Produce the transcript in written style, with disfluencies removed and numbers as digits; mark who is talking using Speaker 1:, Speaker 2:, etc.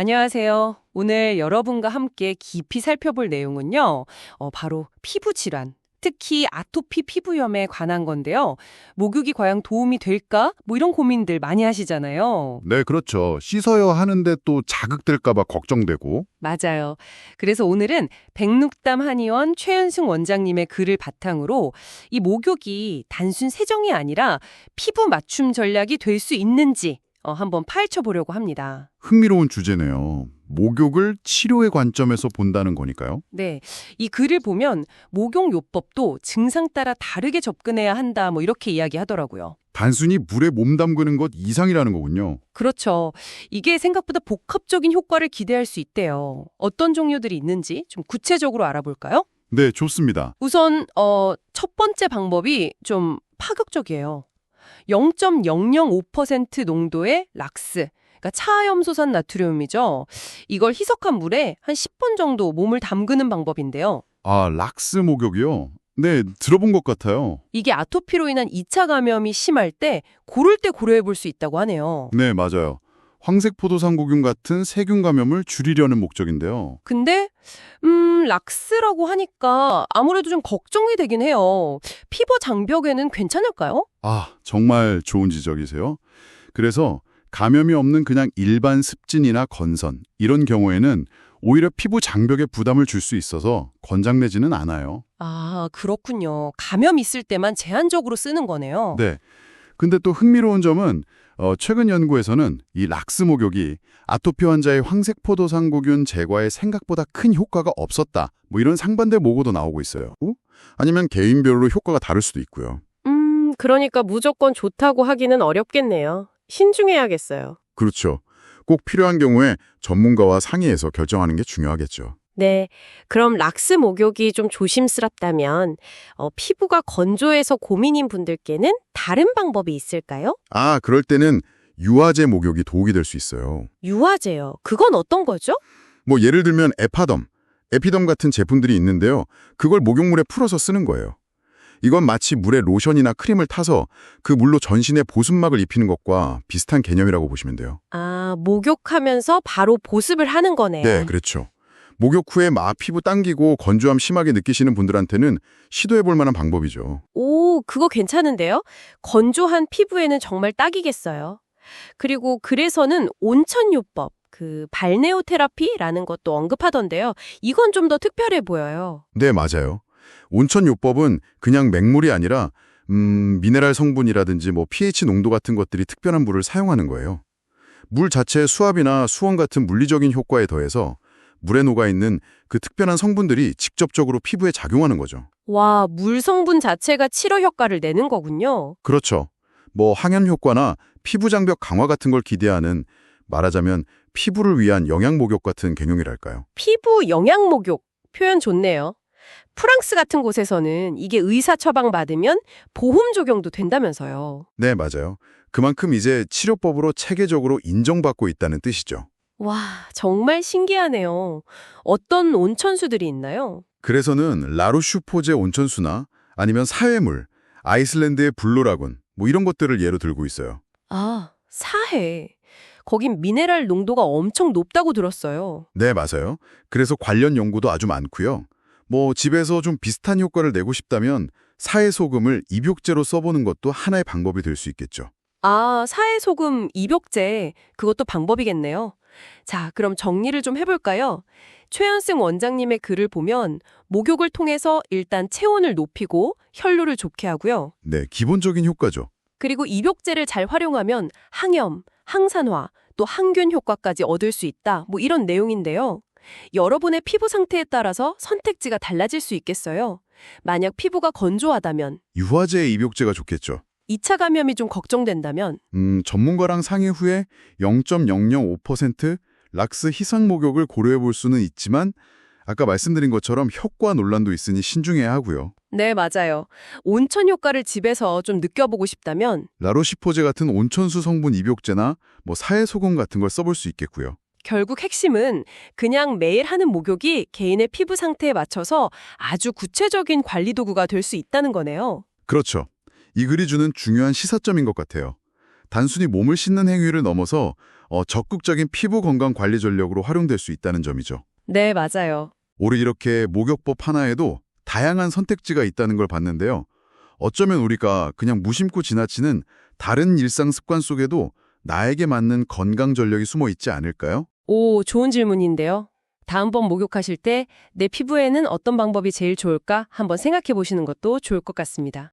Speaker 1: 안녕하세요. 오늘 여러분과 함께 깊이 살펴볼 내용은요, 바로 피부 질환, 특히 아토피 피부염에 관한 건데요. 목욕이 과연 도움이 될까? 뭐 이런 고민들 많이 하시잖아요.
Speaker 2: 네, 그렇죠. 씻어야 하는데 또 자극될까 봐 걱정되고.
Speaker 1: 맞아요. 그래서 오늘은 백록담 한의원 최현승 원장님의 글을 바탕으로 이 목욕이 단순 세정이 아니라 피부 맞춤 전략이 될 수 있는지 한번 파헤쳐 보려고 합니다.
Speaker 2: 흥미로운 주제네요. 목욕을 치료의 관점에서 본다는 거니까요.
Speaker 1: 네, 이 글을 보면 목욕요법도 증상 따라 다르게 접근해야 한다, 뭐 이렇게 이야기하더라고요.
Speaker 2: 단순히 물에 몸 담그는 것 이상이라는 거군요.
Speaker 1: 그렇죠. 이게 생각보다 복합적인 효과를 기대할 수 있대요. 어떤 종류들이 있는지 좀 구체적으로 알아볼까요?
Speaker 2: 네, 좋습니다.
Speaker 1: 우선 첫 번째 방법이 좀 파격적이에요. 0.005% 농도의 락스, 그러니까 차염소산 나트륨이죠. 이걸 희석한 물에 한 10분 정도 몸을 담그는 방법인데요.
Speaker 2: 아, 락스 목욕이요? 네, 들어본 것 같아요.
Speaker 1: 이게 아토피로 인한 2차 감염이 심할 때 고를 때 고려해 볼 수 있다고 하네요.
Speaker 2: 네, 맞아요. 황색포도상구균 같은 세균 감염을 줄이려는 목적인데요.
Speaker 1: 근데 락스라고 하니까 아무래도 좀 걱정이 되긴 해요. 피부 장벽에는 괜찮을까요?
Speaker 2: 아, 정말 좋은 지적이세요. 그래서 감염이 없는 그냥 일반 습진이나 건선, 이런 경우에는 오히려 피부 장벽에 부담을 줄 수 있어서 권장되지는 않아요.
Speaker 1: 아, 그렇군요. 감염 있을 때만 제한적으로 쓰는 거네요.
Speaker 2: 네. 근데 또 흥미로운 점은 최근 연구에서는 이 락스 목욕이 아토피 환자의 황색포도상구균 제거에 생각보다 큰 효과가 없었다. 뭐 이런 상반된 보고도 나오고 있어요. 아니면 개인별로 효과가 다를 수도 있고요.
Speaker 3: 그러니까 무조건 좋다고 하기는 어렵겠네요. 신중해야겠어요.
Speaker 2: 그렇죠. 꼭 필요한 경우에 전문가와 상의해서 결정하는 게 중요하겠죠.
Speaker 3: 네, 그럼 락스 목욕이 좀 조심스럽다면 피부가 건조해서 고민인 분들께는 다른 방법이 있을까요?
Speaker 2: 아, 그럴 때는 유화제 목욕이 도움이 될 수 있어요.
Speaker 3: 유화제요. 그건 어떤 거죠?
Speaker 2: 뭐 예를 들면 에피덤 같은 제품들이 있는데요. 그걸 목욕물에 풀어서 쓰는 거예요. 이건 마치 물에 로션이나 크림을 타서 그 물로 전신에 보습막을 입히는 것과 비슷한 개념이라고 보시면 돼요.
Speaker 3: 아, 목욕하면서 바로 보습을 하는 거네요.
Speaker 2: 네, 그렇죠. 목욕 후에 막 피부 당기고 건조함 심하게 느끼시는 분들한테는 시도해볼 만한 방법이죠.
Speaker 3: 오, 그거 괜찮은데요? 건조한 피부에는 정말 딱이겠어요. 그리고 글에서는 온천요법, 발네오 테라피라는 것도 언급하던데요. 이건 좀 더 특별해 보여요.
Speaker 2: 네, 맞아요. 온천요법은 그냥 맹물이 아니라 미네랄 성분이라든지 뭐 pH 농도 같은 것들이 특별한 물을 사용하는 거예요. 물 자체의 수압이나 수온 같은 물리적인 효과에 더해서 물에 녹아있는 그 특별한 성분들이 직접적으로 피부에 작용하는 거죠.
Speaker 3: 와, 물 성분 자체가 치료 효과를 내는 거군요.
Speaker 2: 그렇죠. 뭐 항염 효과나 피부 장벽 강화 같은 걸 기대하는, 말하자면 피부를 위한 영양 목욕 같은 개념이랄까요.
Speaker 3: 피부 영양 목욕 표현 좋네요. 프랑스 같은 곳에서는 이게 의사 처방 받으면 보험 적용도 된다면서요.
Speaker 2: 네, 맞아요. 그만큼 이제 치료법으로 체계적으로 인정받고 있다는 뜻이죠.
Speaker 3: 와, 정말 신기하네요. 어떤 온천수들이 있나요?
Speaker 2: 그래서는 라루슈포제 온천수나 아니면 사회물, 아이슬란드의 블루라군 뭐 이런 것들을 예로 들고 있어요.
Speaker 3: 아, 사해. 거긴 미네랄 농도가 엄청 높다고 들었어요.
Speaker 2: 네, 맞아요. 그래서 관련 연구도 아주 많고요. 뭐 집에서 좀 비슷한 효과를 내고 싶다면 사해소금을 입욕제로 써보는 것도 하나의 방법이 될 수 있겠죠.
Speaker 1: 아, 사해소금 입욕제, 그것도 방법이겠네요. 자, 그럼 정리를 좀 해볼까요? 최현승 원장님의 글을 보면 목욕을 통해서 일단 체온을 높이고 혈류를 좋게 하고요.
Speaker 2: 네, 기본적인 효과죠.
Speaker 1: 그리고 입욕제를 잘 활용하면 항염, 항산화, 또 항균 효과까지 얻을 수 있다. 뭐 이런 내용인데요. 여러분의 피부 상태에 따라서 선택지가 달라질 수 있겠어요. 만약 피부가 건조하다면,
Speaker 2: 유화제의 입욕제가 좋겠죠.
Speaker 1: 2차 감염이 좀 걱정된다면,
Speaker 2: 전문가랑 상의 후에 0.005% 락스 희석 목욕을 고려해 볼 수는 있지만 아까 말씀드린 것처럼 효과 논란도 있으니 신중해야 하고요.
Speaker 1: 네, 맞아요. 온천 효과를 집에서 좀 느껴보고 싶다면
Speaker 2: 라로시포제 같은 온천수 성분 입욕제나 뭐 사해소금 같은 걸 써볼 수 있겠고요.
Speaker 1: 결국 핵심은 그냥 매일 하는 목욕이 개인의 피부 상태에 맞춰서 아주 구체적인 관리 도구가 될 수 있다는 거네요.
Speaker 2: 그렇죠. 이 글이 주는 중요한 시사점인 것 같아요. 단순히 몸을 씻는 행위를 넘어서 적극적인 피부 건강 관리 전략으로 활용될 수 있다는 점이죠.
Speaker 3: 네, 맞아요.
Speaker 2: 우리 이렇게 목욕법 하나에도 다양한 선택지가 있다는 걸 봤는데요. 어쩌면 우리가 그냥 무심코 지나치는 다른 일상 습관 속에도 나에게 맞는 건강 전략이 숨어 있지 않을까요?
Speaker 3: 오, 좋은 질문인데요. 다음번 목욕하실 때 내 피부에는 어떤 방법이 제일 좋을까 한번 생각해 보시는 것도 좋을 것 같습니다.